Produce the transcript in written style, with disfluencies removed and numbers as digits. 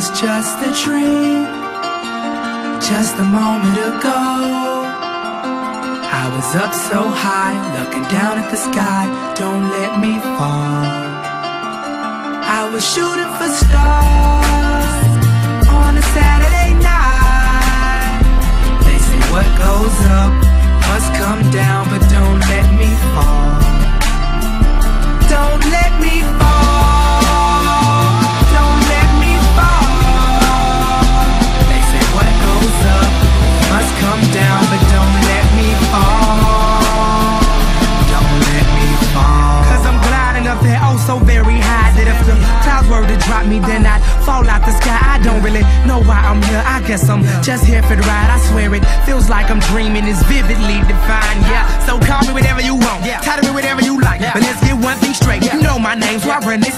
was just a dream, just a moment ago. I was up so high, looking down at the sky. Don't let me fall. I was shooting for stars on a Saturday night. They say what goes up must come down, but don't let me fall. Don't let me fall. Don't let me fall. They say what goes up must come down, but don't let me fall. Don't let me fall. 'Cause I'm gliding up there oh so very high, that if the clouds were to drop me, then I'd fall out the sky. I don't really know why I'm here. I guess I'm just here for the ride. I swear it feels like I'm dreaming. It's vividly defined, yeah. So call me whatever you want, title me whatever you like, but let's get one thing straight. You know my name, so I run this